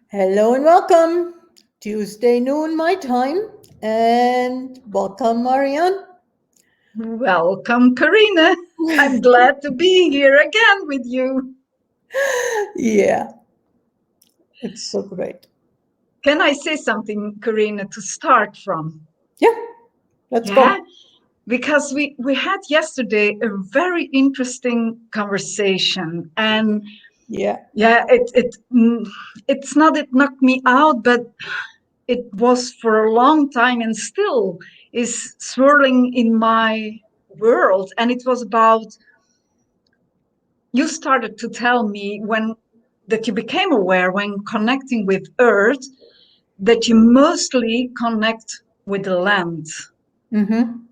Hello and welcome. Tuesday noon, my time. And welcome, Marianne. Welcome, Karina. I'm glad to be here again with you. Yeah, it's so great. Can I say something, Karina, to start from? Yeah, let's Yeah, go. because we had yesterday a very interesting conversation, and Yeah. yeah, it's not it knocked me out, but it was for a long time and still is swirling in my world, and it was about you started to tell me when that you became aware when connecting with earth that you mostly connect with the land. Mm-hmm.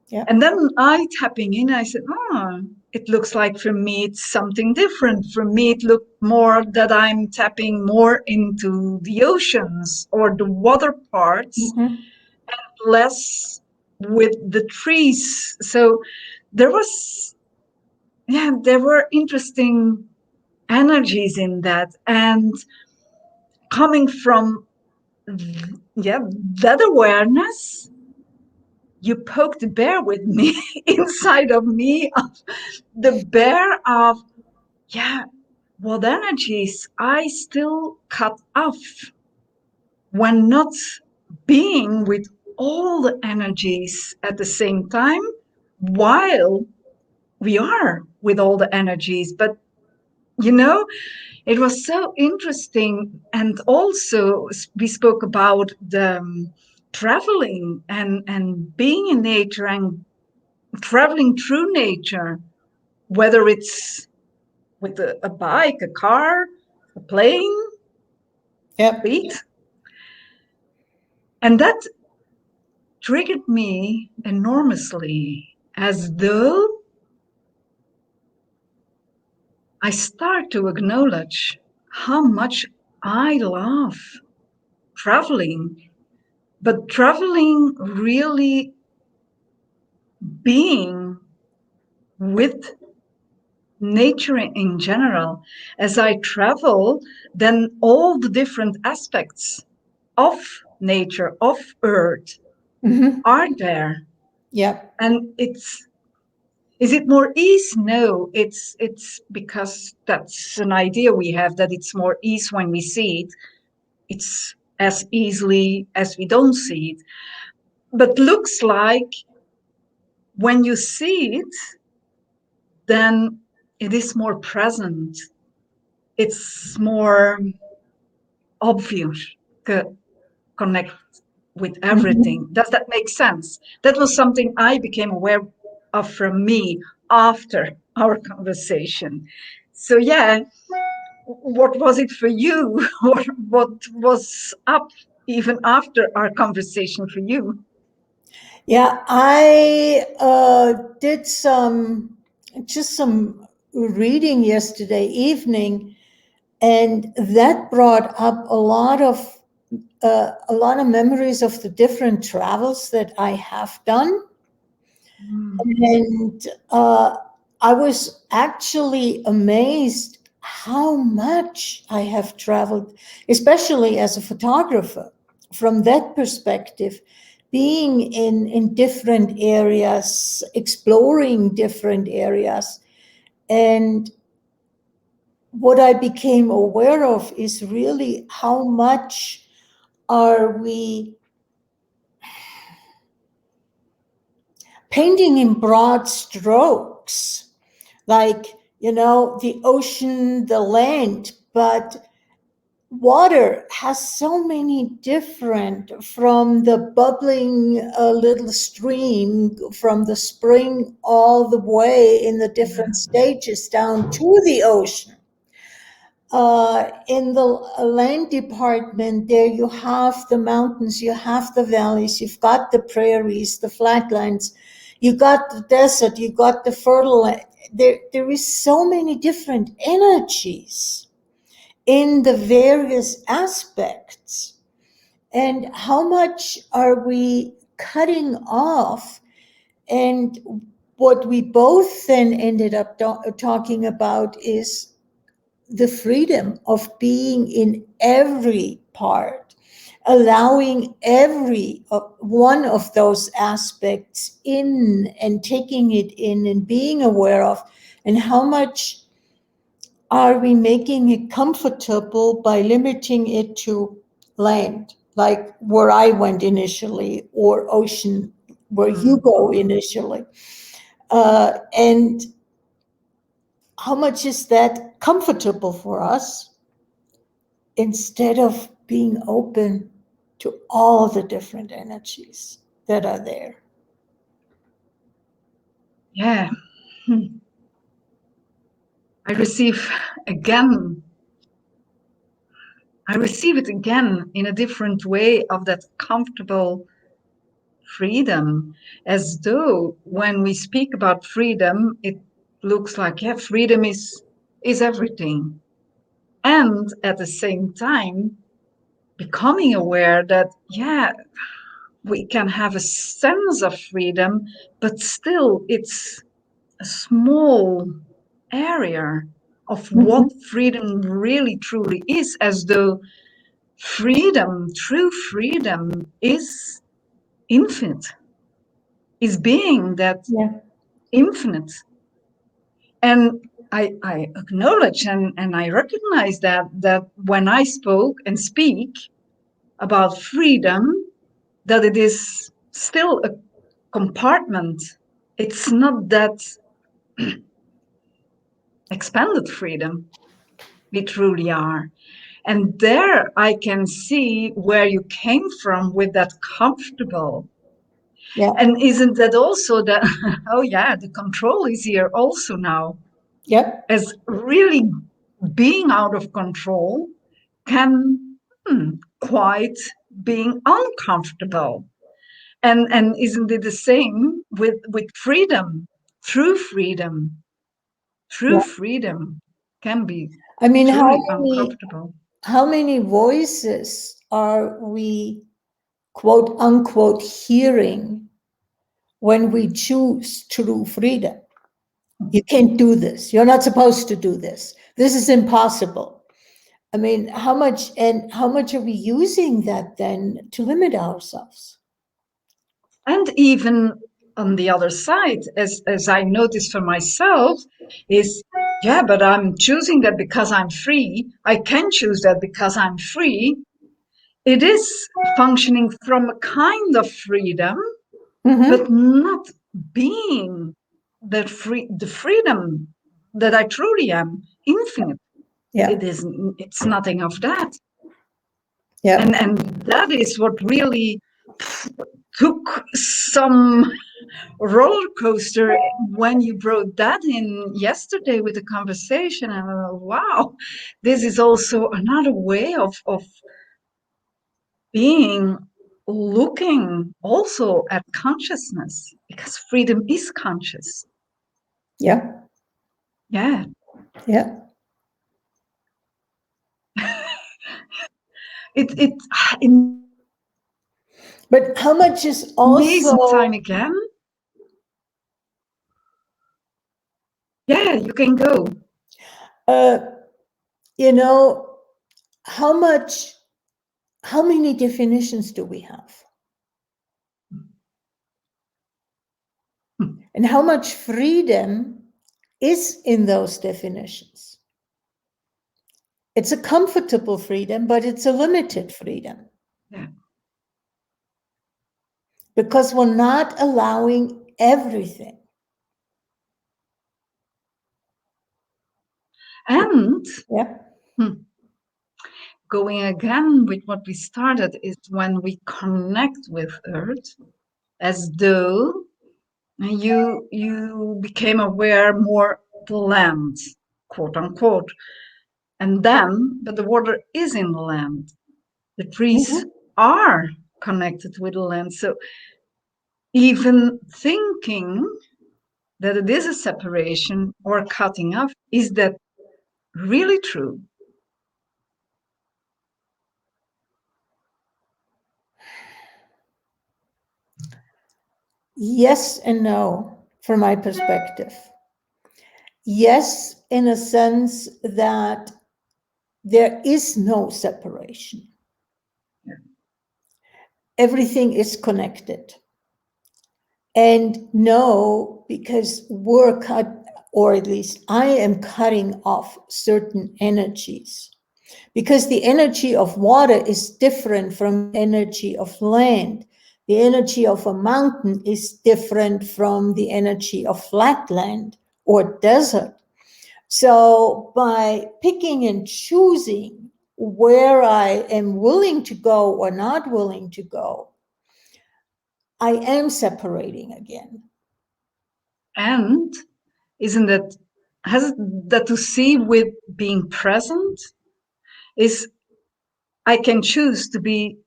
Yeah. And then I tapping in, I said, oh, it looks like for me it's something different. For me, it looked more that I'm tapping more into the oceans or the water parts, Mm-hmm. less with the trees. So there was, yeah, there were interesting energies in that. And coming from, yeah, that awareness, you poked the bear with me inside of me, of the bear of, yeah, what energies I still cut off when not being with all the energies at the same time while we are with all the energies. But, you know, it was so interesting. And also, we spoke about the traveling and being in nature and traveling through nature, whether it's with a bike, a car, a plane, Yep. feet. And that triggered me enormously, as though I start to acknowledge how much I love traveling, but traveling really being with nature in general. As I travel, then all the different aspects of nature, of earth, Mm-hmm. are there. Yep. And is it more ease? No, it's because that's an idea we have that it's more ease when we see it. It's as easily as we don't see it. But looks like when you see it, then it is more present. It's more obvious to connect with everything. Mm-hmm. Does that make sense? That was something I became aware of from me after our conversation. So yeah, what was it for you? What was up even after our conversation for you? Yeah, I did some reading yesterday evening, and that brought up a lot of memories of the different travels that I have done. Mm. And I was actually amazed how much I have traveled, especially as a photographer. From that perspective, being in different areas, exploring different areas. And what I became aware of is really how much are we painting in broad strokes, like, the ocean, the land, but water has so many different, from the bubbling little stream from the spring all the way in the different stages down to the ocean. In the land department, there you have the mountains, you have the valleys, you've got the prairies, the flatlands, you got the desert, you got the fertile land. There is so many different energies in the various aspects. And how much are we cutting off? And what we both then ended up talking about is the freedom of being in every part, allowing every one of those aspects in and taking it in and being aware of, and how much are we making it comfortable by limiting it to land, like where I went initially, or ocean, where you go initially? And how much is that comfortable for us instead of being open to all the different energies that are there? Yeah. I receive again. I receive it again in a different way of that comfortable freedom, as though when we speak about freedom, it looks like, yeah, freedom is everything. And at the same time, becoming aware that, yeah, we can have a sense of freedom, but still it's a small area of what freedom really truly is, as though freedom, true freedom, is infinite, is being that Yeah. infinite. And I acknowledge and I recognize that when I spoke and speak about freedom, that it is still a compartment. It's not that expanded freedom we truly are. And there I can see where you came from with that comfortable. Yeah. And isn't that also that, oh yeah, the control is here also now, Yep. as really being out of control can quite being uncomfortable. And isn't it the same with freedom? True freedom, true Yeah. freedom can be I mean, truly uncomfortable. how many voices are we, quote unquote, hearing when we choose true freedom? You can't do this. You're not supposed to do this. This is impossible. I mean, how much are we using that then to limit ourselves? And even on the other side, as I noticed for myself, is yeah, but I'm choosing that because I'm free. I can choose that because I'm free. It is functioning from a kind of freedom, Mm-hmm. but not being the freedom that I truly am, infinite. Yeah. It is, it's nothing of that. Yeah. And that is what really took some roller coaster when you brought that in yesterday with the conversation. And wow, this is also another way of being, looking also at consciousness, because freedom is conscious. Yeah. Yeah. Yeah. It But how much is amazing time also, again. Yeah, you can go. uh, you know, how much, how many definitions do we have? And how much freedom is in those definitions? It's a comfortable freedom, but it's a limited freedom Yeah. because we're not allowing everything. And Yeah. going again with what we started is when we connect with Earth, as though you became aware more the land, quote unquote, and then but the water is in the land, the trees Mhm. are connected with the land. So even thinking that it is a separation or cutting off, is that really true? Yes and no, from my perspective. Yes, in a sense that there is no separation. Everything is connected. And no, because we're cut, or at least I am cutting off certain energies. Because the energy of water is different from energy of land. The energy of a mountain is different from the energy of flatland or desert. So by picking and choosing where I am willing to go or not willing to go, I am separating again. And isn't that, has that to see with being present? Is I can choose to be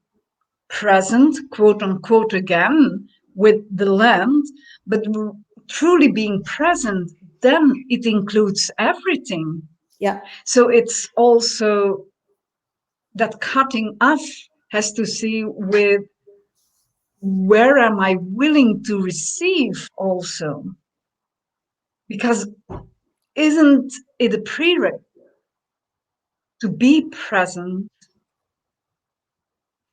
present, quote unquote, again with the land, but truly being present, then it includes everything. Yeah. So it's also that cutting off has to see with where am I willing to receive also? Because isn't it a prerequisite to be present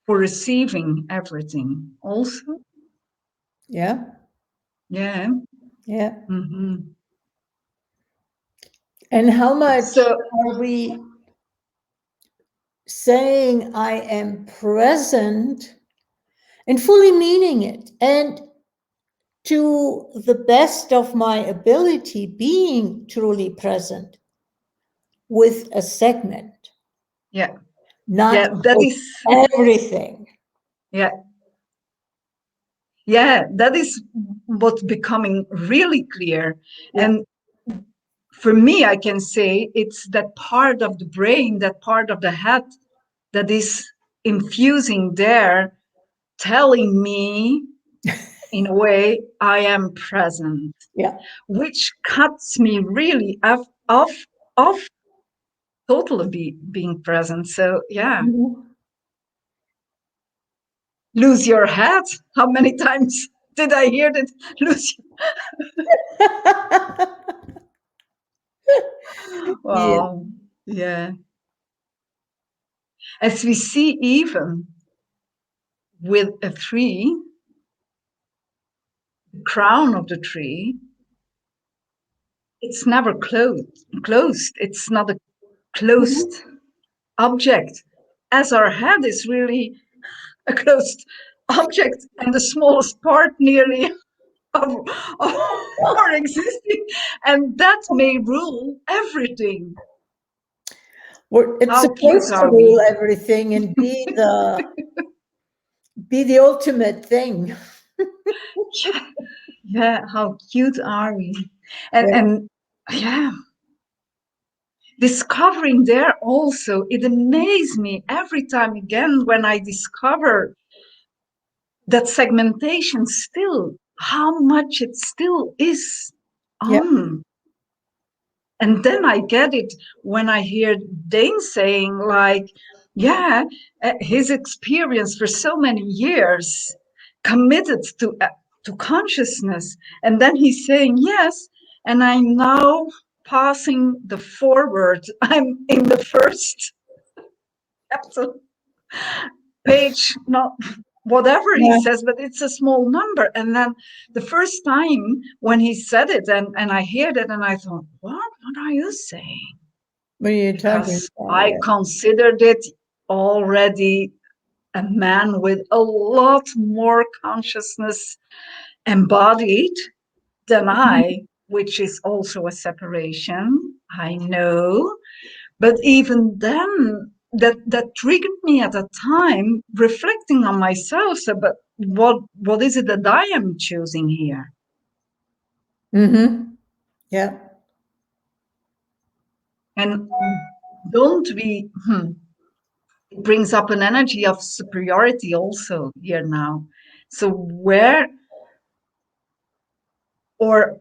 for receiving everything also? Yeah. Yeah. Yeah. Mm-hmm. And how much So are we saying I am present and fully meaning it? And to the best of my ability, being truly present with a segment, yeah, not that with is, everything. yeah, that is what's becoming really clear. Yeah. And for me, I can say it's that part of the brain, that part of the head that is infusing there, telling me in a way I am present, Yeah. which cuts me really off totally being present. So yeah, Mhm. lose your head. How many times did I hear that? Lose. Yeah. Wow. Yeah. As we see, even with a tree, the crown of the tree, it's never closed. It's not a closed Mhm. object, as our head is really a closed object and the smallest part nearly of our existing, and that may rule everything. It's How cute supposed to are rule we? everything and be the ultimate thing. Yeah, yeah, how cute are we? And Yeah. and yeah, discovering there also, it amazes me every time again when I discover that segmentation still, how much it still is Yeah. on. And then I get it when I hear Dane saying, like, yeah, his experience for so many years committed to consciousness. And then he's saying, yes, and I'm now passing the forward. I'm in the first chapter page, not whatever he Yeah. says, but it's a small number. And then the first time when he said it, and I heard it, and I thought, what are you saying? What are you talking Because about? I Yeah. considered it already a man with a lot more consciousness embodied than Mhm. I, which is also a separation, I know. But even then, that triggered me at a time, reflecting on myself. So, but what is it that I am choosing here? Mm-hmm. Yeah. And don't we? It brings up an energy of superiority also here now. So where or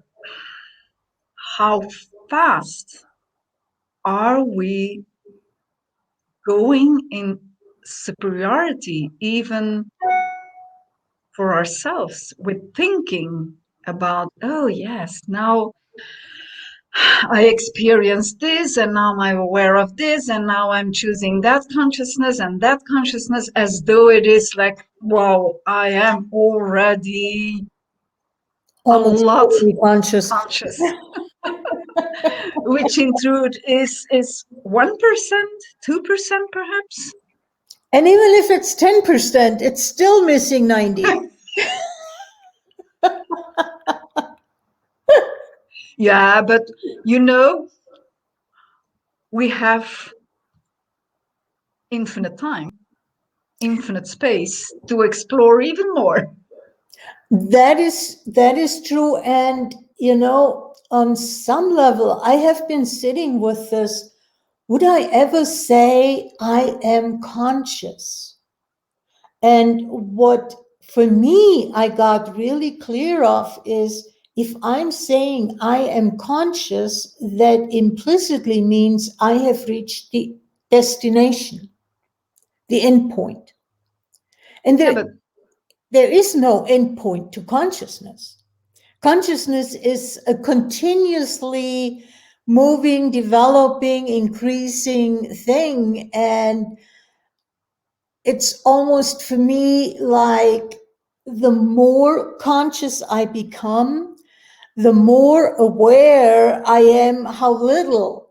how fast are we going in superiority, even for ourselves, with thinking about, oh yes, now I experienced this, and now I'm aware of this, and now I'm choosing that consciousness and that consciousness, as though it is like, wow, I am already a Almost lot fully conscious. conscious, which in truth is 1%, 2% perhaps. And even if it's 10%, it's still missing 90. Yeah, but you know, we have infinite time, infinite space to explore even more. That is true. And you know, on some level, I have been sitting with this. Would I ever say I am conscious? And what for me I got really clear of is if I'm saying I am conscious, that implicitly means I have reached the destination, the end point. And Yeah, but there is no end point to consciousness. Consciousness is a continuously moving, developing, increasing thing. And it's almost for me like the more conscious I become, the more aware I am how little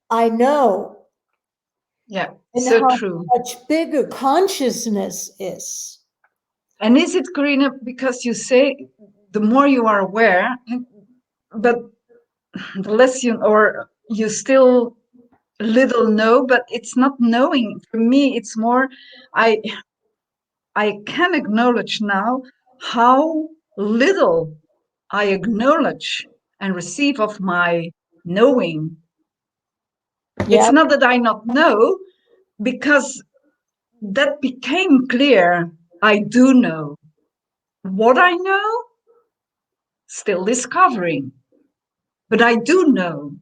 I know yeah, and so how true. much bigger consciousness is. And is it, Karina, because you say the more you are aware, but the less you, or you still little know, but it's not knowing. For me, it's more, I I can acknowledge now how little I acknowledge and receive of my knowing. It's Yeah. not that I not know, because that became clear. I do know. What I know, still discovering, but I do know.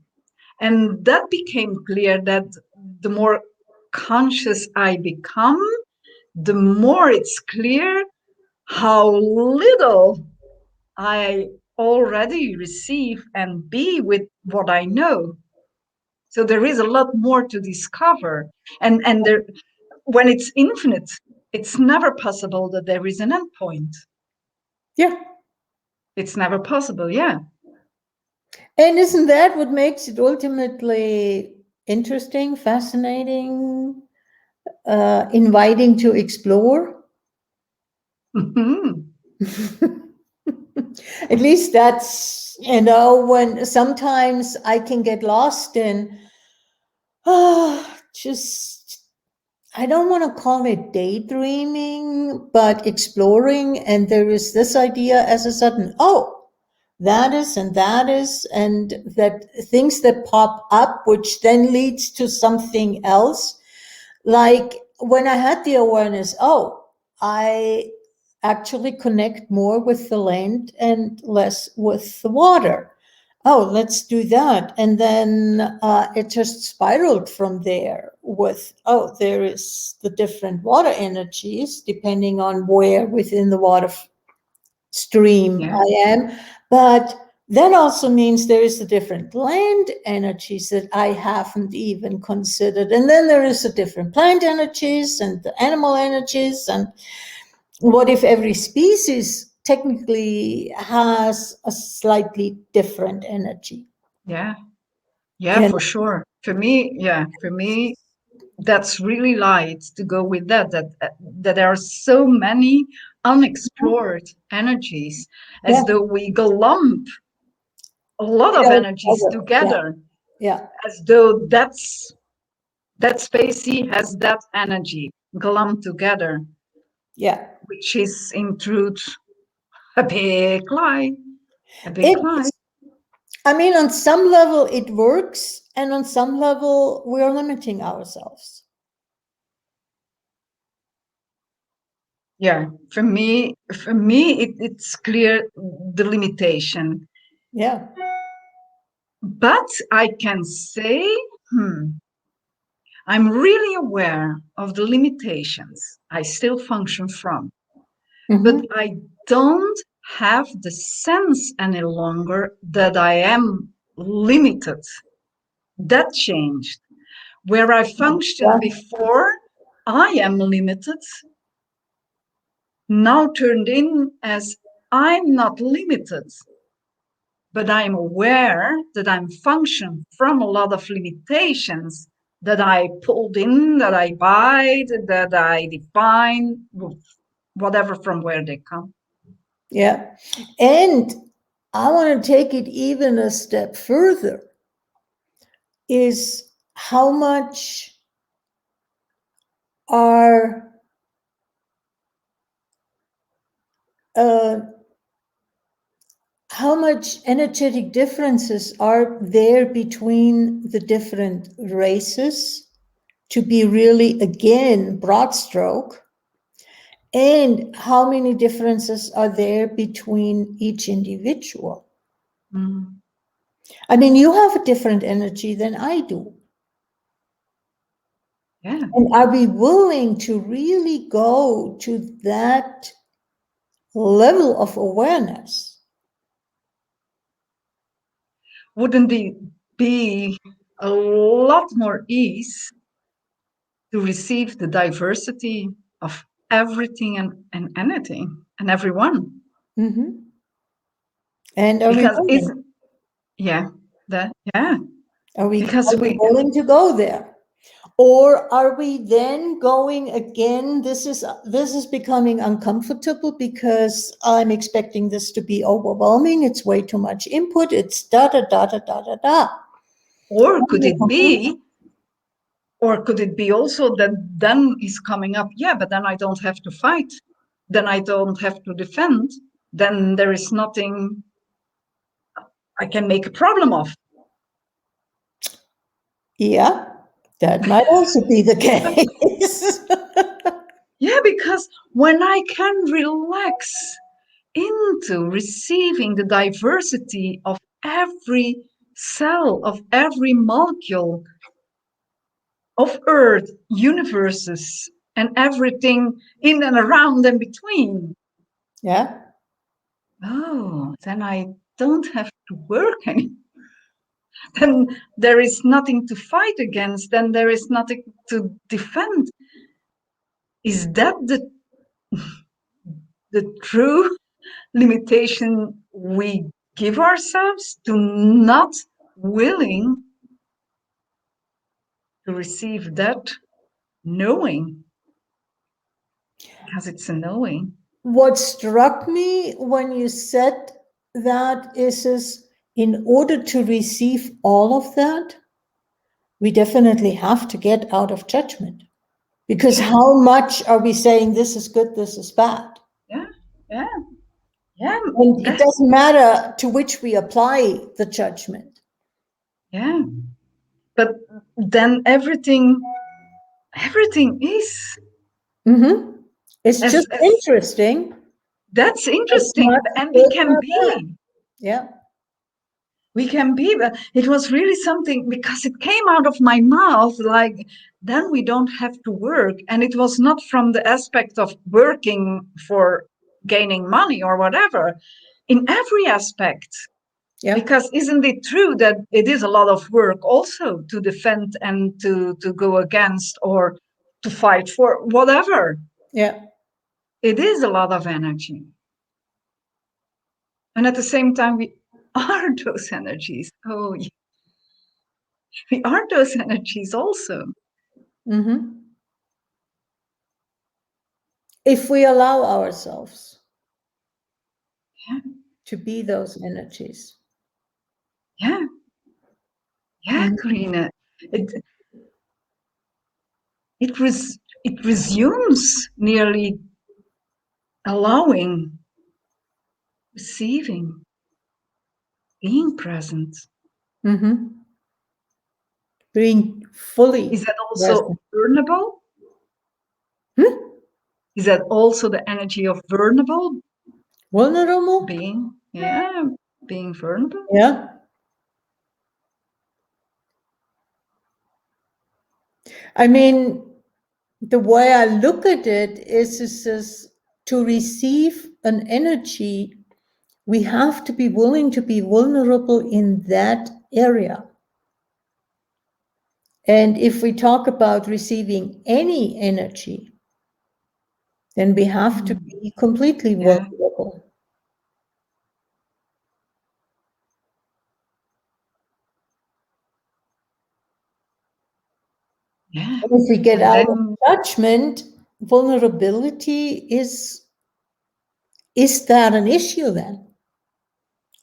And that became clear that the more conscious I become, the more it's clear how little I already receive and be with what I know. So there is a lot more to discover. And there, when it's infinite, it's never possible that there is an endpoint. Yeah. It's never possible, yeah. And isn't that what makes it ultimately interesting, fascinating, inviting to explore? Mhm. At least that's, you know, when sometimes I can get lost in, just, I don't want to call it daydreaming, but exploring. And there is this idea as a sudden, oh, that is, and that is, and that things that pop up, which then leads to something else. Like when I had the awareness, oh, I actually connect more with the land and less with the water. Oh, let's do that. And then it just spiraled from there with, oh, there is the different water energies depending on where within the water stream Yeah, I am. But that also means there is the different land energies that I haven't even considered. And then there is the different plant energies and the animal energies. And what if every species technically has a slightly different energy? yeah, yeah, And for sure. For me, yeah, for me, that's really light to go with that, that there are so many unexplored energies, yeah, as though we lump a lot of energies yeah, together, yeah, as though that spacey has that energy glummed together, yeah. which is in truth a big lie, a big lie. It's, I mean, on some level it works, and on some level we're limiting ourselves. Yeah, for me, it's clear the limitation. Yeah. But I can say, I'm really aware of the limitations I still function from, but Mm-hmm. I don't have the sense any longer that I am limited. That changed. Where I functioned before, I am limited, now turned in as I'm not limited, but I'm aware that I'm functioning from a lot of limitations that I pulled in, that I bite, that I define, whatever from where they come. Yeah. And I want to take it even a step further, is how much are how much energetic differences are there between the different races, to be really, again, broad stroke, and how many differences are there between each individual? Mm. I mean, you have a different energy than I do. Yeah. And are we willing to really go to that level of awareness? Wouldn't it be a lot more ease to receive the diversity of everything and anything and everyone? Mm-hmm. And are we Because willing? it's, yeah, yeah, Are because we we, willing to go there? Or are we then going again? This is becoming uncomfortable because I'm expecting this to be overwhelming. It's way too much input. It's da da da da da da da. or could it be also that then is coming up, yeah, but then I don't have to fight, then I don't have to defend, then there is nothing I can make a problem of. Yeah, that might also be the case. Yeah, because when I can relax into receiving the diversity of every cell, of every molecule of Earth, universes, and everything in and around and between, Yeah. oh, then I don't have to work anymore. Then there is nothing to fight against, then there is nothing to defend. Is that the true limitation we give ourselves, to not willing to receive that knowing, because it's a knowing? What struck me when you said that is in order to receive all of that, we definitely have to get out of judgment. Because how much are we saying this is good, this is bad? Yeah, yeah, yeah, And it doesn't matter to which we apply the judgment. yeah. But then everything is Mm-hmm. It's as, just interesting. that's It's interesting, not and we good can nor bad. be. Yeah. We can be, but it was really something, because it came out of my mouth like, then we don't have to work. And it was not from the aspect of working for gaining money or whatever, in every aspect. Yeah. Because isn't it true that it is a lot of work also to defend and to go against or to fight for whatever? Yeah. It is a lot of energy. And at the same time, we are those energies. Oh, yeah. We are those energies also. Mm-hmm. If we allow ourselves Yeah, to be those energies. yeah, yeah, Mhm. Karina. It it resumes nearly allowing, receiving, being present. Mm-hmm. Being fully Is that also present. vulnerable? Hmm? Is that also the energy of vulnerable Vulnerable? being? Yeah, being vulnerable. Yeah. I mean, the way I look at it is to receive an energy, we have to be willing to be vulnerable in that area. And if we talk about receiving any energy, then we have to be completely vulnerable. Yeah. And if we get out of judgment, vulnerability is that an issue then?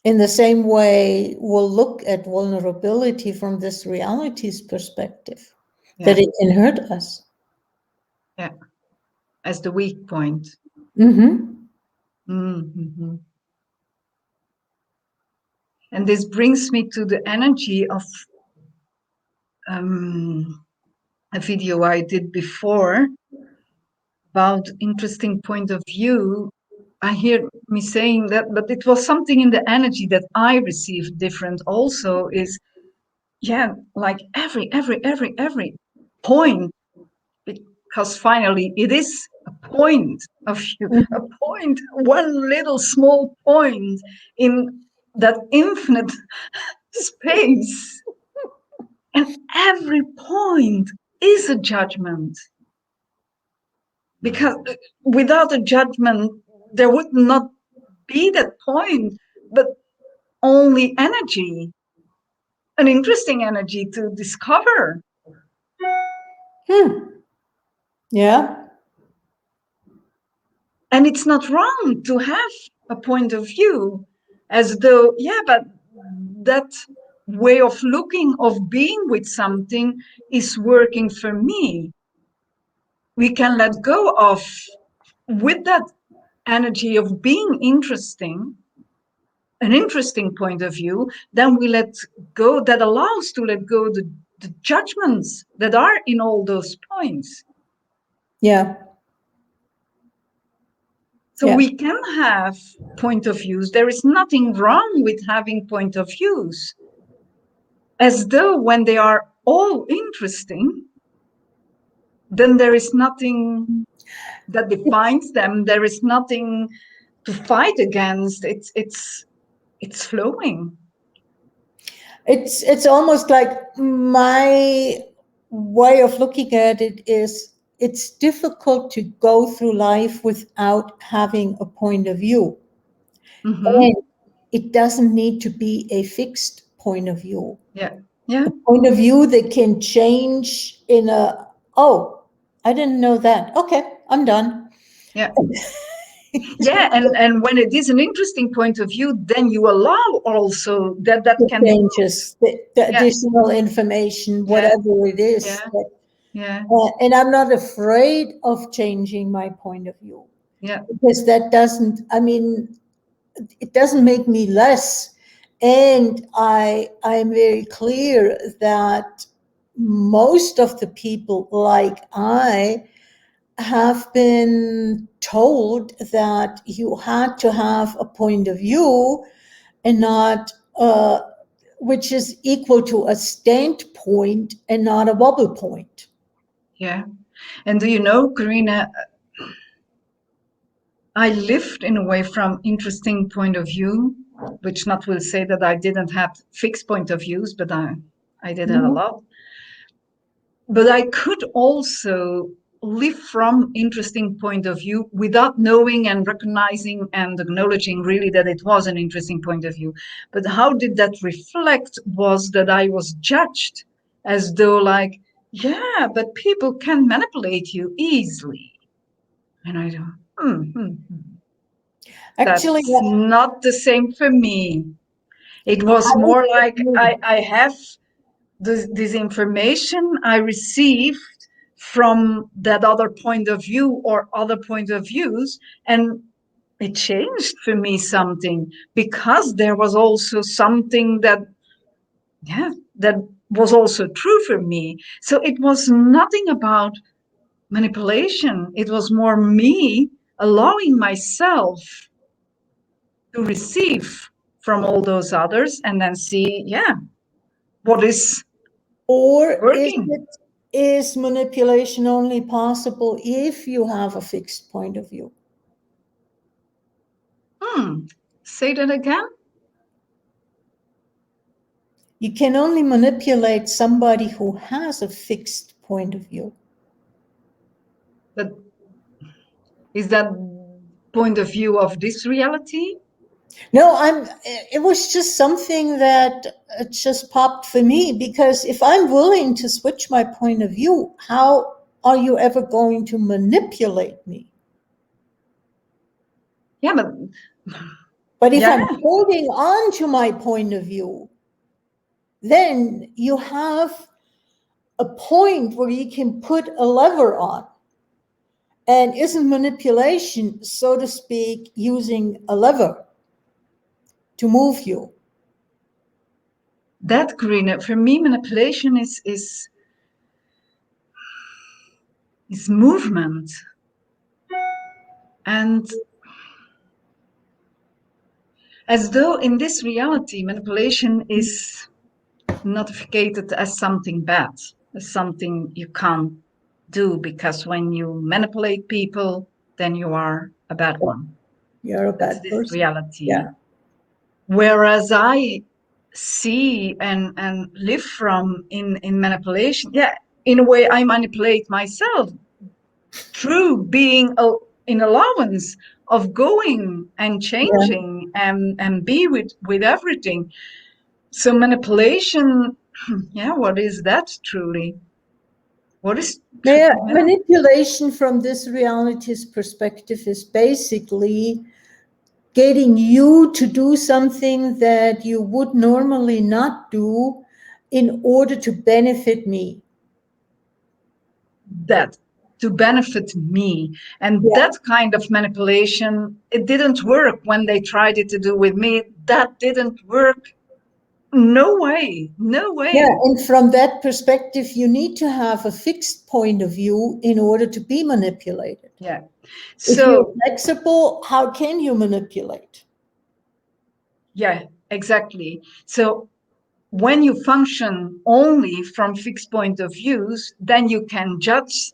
In the same way, we'll look at vulnerability from this reality's perspective, that it can hurt us. Yeah, as the weak point. Mm-hmm. Mm-hmm. And this brings me to the energy of a video I did before about interesting point of view. I hear me saying that, but it was something in the energy that I received different also is, yeah, like every point, because finally it is a point of view, a point, one little small point in that infinite space. And every point is a judgment. Because without a judgment, there would not be that point, but only energy, an interesting energy to discover. Yeah. And it's not wrong to have a point of view, as though, yeah, but that way of looking, of being with something is working for me. We can let go of, with that energy of being interesting, an interesting point of view, then we let go, that allows to let go the judgments that are in all those points. Yeah. So we can have point of views. There is nothing wrong with having point of views. As though when they are all interesting, then there is nothing that defines them. There is nothing to fight against. It's flowing. It's almost like my way of looking at it is it's difficult to go through life without having a point of view. Mm-hmm. And it doesn't need to be a fixed point of view. Yeah. Yeah. A point of view that can change in a, oh, I didn't know that. Okay, I'm done. Yeah. Yeah, and when it is an interesting point of view, then you allow also that can changes the additional information, whatever it is. Yeah. And I'm not afraid of changing my point of view. Yeah. Because that doesn't, I mean, it doesn't make me less. And I'm very clear that most of the people like I have been told that you had to have a point of view and not, which is equal to a standpoint and not a wobble point. Yeah. And do you know, Karina, I lived in a way from interesting point of view, which not will say that I didn't have fixed point of views, but I did have a lot. But I could also live from interesting point of view without knowing and recognizing and acknowledging really that it was an interesting point of view. But how did that reflect was that I was judged as though like, yeah, but people can manipulate you easily. And I don't, Actually, that's not the same for me. It was more like I have this information I received from that other point of view or other point of views, and it changed for me something because there was also something that was also true for me. So it was nothing about manipulation. It was more me allowing myself to receive from all those others and then see, what is working. Is manipulation only possible if you have a fixed point of view? Say that again. You can only manipulate somebody who has a fixed point of view. But is that point of view of this reality? No, it was just something that just popped for me, because if I'm willing to switch my point of view, how are you ever going to manipulate me? Yeah, But if yeah, I'm holding on to my point of view, then you have a point where you can put a lever on. And isn't manipulation, so to speak, using a lever to move you? that Karina, for me, manipulation is movement. And as though in this reality, manipulation is notified as something bad, as something you can't do, because when you manipulate people, then you are a bad one. You're a That's bad this person. reality. Yeah. Whereas I see and live from in manipulation, yeah, in a way I manipulate myself through being in allowance of going and changing and be with everything. So manipulation, yeah, what is that truly? What is Yeah, yeah. manipulation from this reality's perspective is basically getting you to do something that you would normally not do in order to benefit me. That to benefit me, and Yeah. that kind of manipulation, it didn't work when they tried it to do with me. That didn't work. No way, no way. Yeah, and from that perspective, you need to have a fixed point of view in order to be manipulated. Yeah. If you're So flexible, how can you manipulate? yeah, exactly. So when you function only from fixed point of views, then you can judge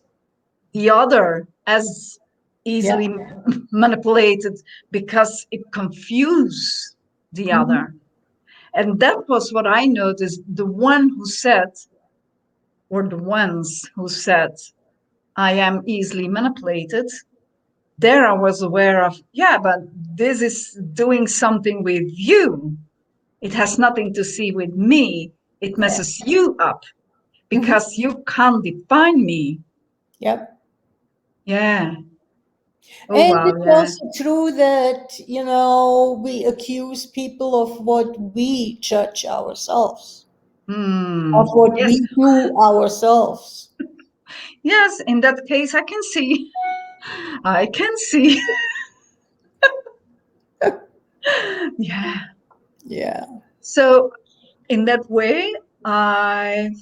the other as Yeah. easily manipulated because it confuses the other. And that was what I noticed. The one who said, or the ones who said, I am easily manipulated, there I was aware of, yeah, but this is doing something with you. It has nothing to see with me. It messes you up because you can't define me. Yep. Yeah. Oh, And wow. it's Yeah. also true that, we accuse people of what we judge ourselves, of what Yes. we do ourselves. Yes. In that case, I can see. I can see. Yeah. Yeah. So, in that way, I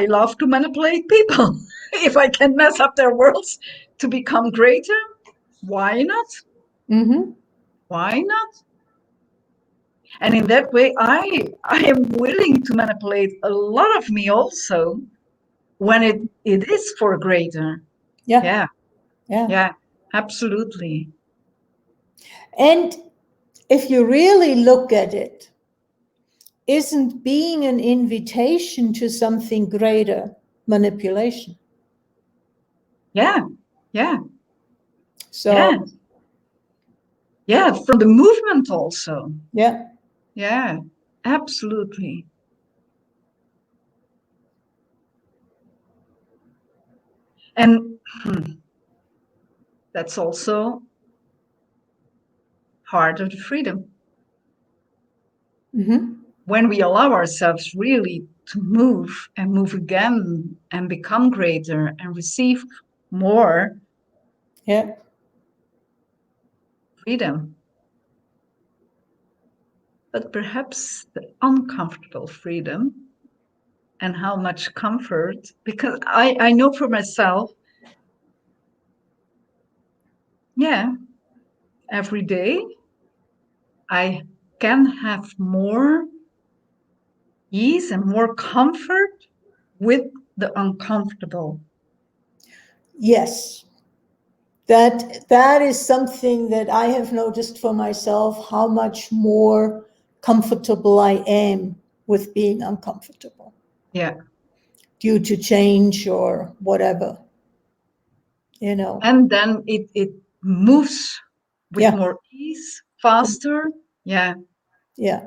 love to manipulate people. If I can mess up their worlds to become greater, why not? Mm-hmm. Why not? And in that way, I am willing to manipulate a lot of me also when it is for greater. Yeah. Yeah, Yeah. yeah, absolutely. And if you really look at it, isn't being an invitation to something greater manipulation? Yeah, yeah, So, yeah, yeah. From the movement also. yeah. Yeah, absolutely. And that's also part of the freedom. Mm-hmm. When we allow ourselves really to move and move again and become greater and receive more Yeah. freedom, but perhaps the uncomfortable freedom, and how much comfort, because I know for myself, yeah, every day I can have more ease and more comfort with the uncomfortable. Yes. That is something that I have noticed for myself, how much more comfortable I am with being uncomfortable Yeah. due to change or whatever, you know. And then it moves with Yeah, more ease, faster. Yeah. yeah.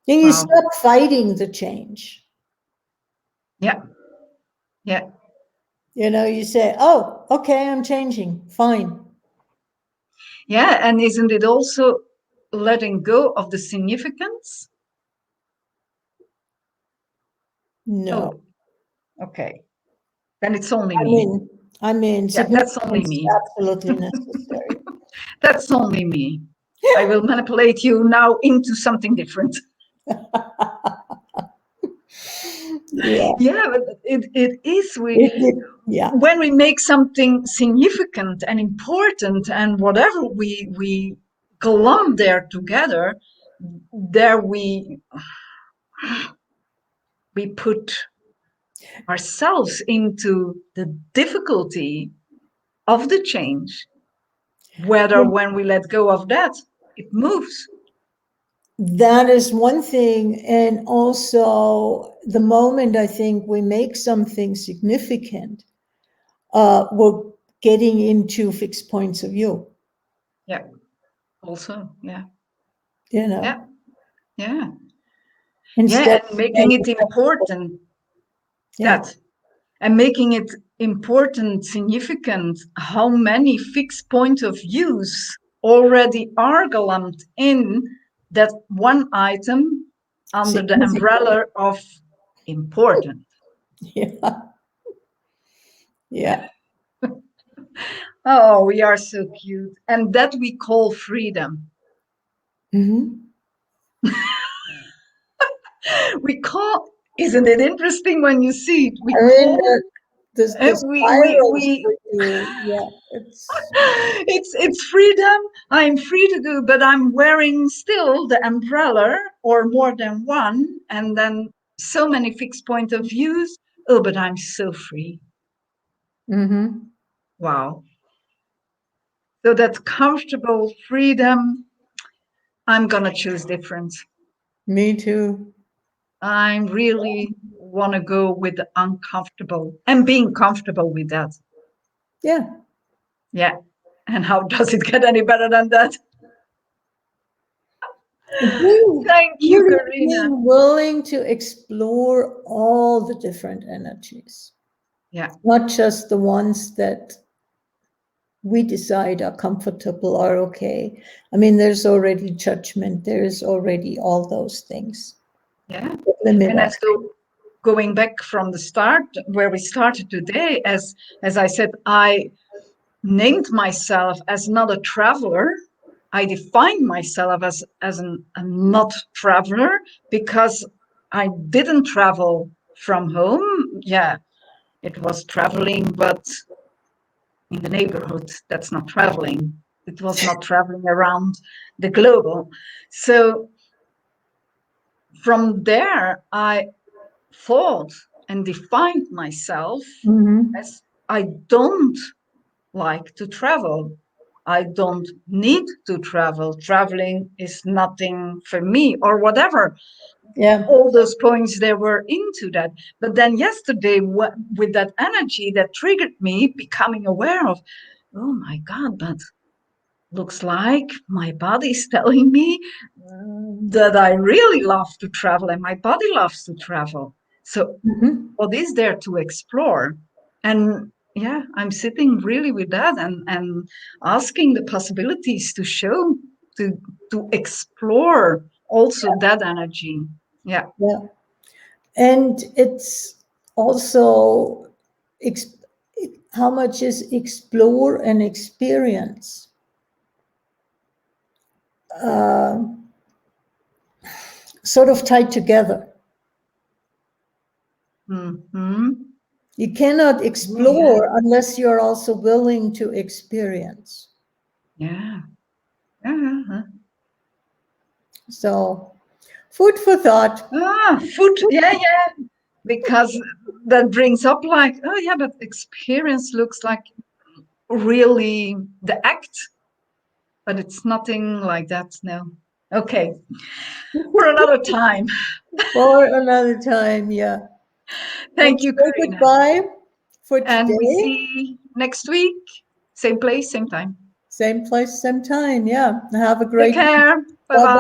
And you Wow. stop fighting the change. Yeah. Yeah. You know, you say, oh, okay, I'm changing. Fine. Yeah. And isn't it also letting go of the significance? No. Oh, okay. Then it's only I me. mean, I mean, Yeah, that's only significance is me. absolutely necessary. That's only me. I will manipulate you now into something different. Yeah. Yeah, but it is Yeah. when we make something significant and important and whatever we glom there together, there we put ourselves into the difficulty of the change, whether when we let go of that, it moves. That is one thing. And also, the moment I think we make something significant, we're getting into fixed points of view, Yeah, also, yeah, you know, yeah, yeah, yeah, instead and of making saying, it important, yeah, that and making it important, significant, how many fixed point of views already are glommed in that one item under the significant. umbrella of important. Yeah. Yeah. Yeah. Oh, we are so cute. And that we call freedom. Hmm. We call, isn't it interesting when you see it? We I mean, call, the spirals we for you, yeah, it's, it's freedom. I'm free to do, but I'm wearing still the umbrella or more than one, and then so many fixed point of views. Oh, but I'm so free. hmm. Wow. So that comfortable freedom, I'm gonna choose difference. Me too. I really want to go with the uncomfortable and being comfortable with that. Yeah. Yeah. And how does it get any better than that? Being, Thank you, really Karina. being willing to explore all the different energies, Yeah. not just the ones that we decide are comfortable or okay. I mean, there's already judgment, there's already all those things Yeah. that limit And us. as going back from the start where we started today, as I said, I named myself as not a traveler. I defined myself as a not traveler because I didn't travel from home. Yeah, it was traveling, but in the neighborhood. That's not traveling. It was not traveling around the globe. So from there, I thought and defined myself Hmm. as I don't like to travel. I don't need to travel. Traveling is nothing for me, or whatever. Yeah. All those points they were into that. But then yesterday, with that energy that triggered me, becoming aware of, oh my God, but looks like my body's telling me that I really love to travel and my body loves to travel. So, Hmm. what is there to explore? And yeah, I'm sitting really with that and asking the possibilities to show, to to explore also that energy. Yeah. Yeah. And it's also ex- how much is explore and experience uh, sort of tied together. Hmm. You cannot Oh yeah. explore unless you're also willing to experience. Yeah. Yeah. So, food for thought. Ah, food. Yeah, yeah. Because that brings up like, oh yeah, but experience looks like really the act, but it's nothing like that. No. Okay, for another time. For another time, yeah. Thank Let's you, say Karina. goodbye for And we today. see next week, same place, same time. Same place, same time. Yeah. Have a Take great week. care. Bye Bye bye. bye.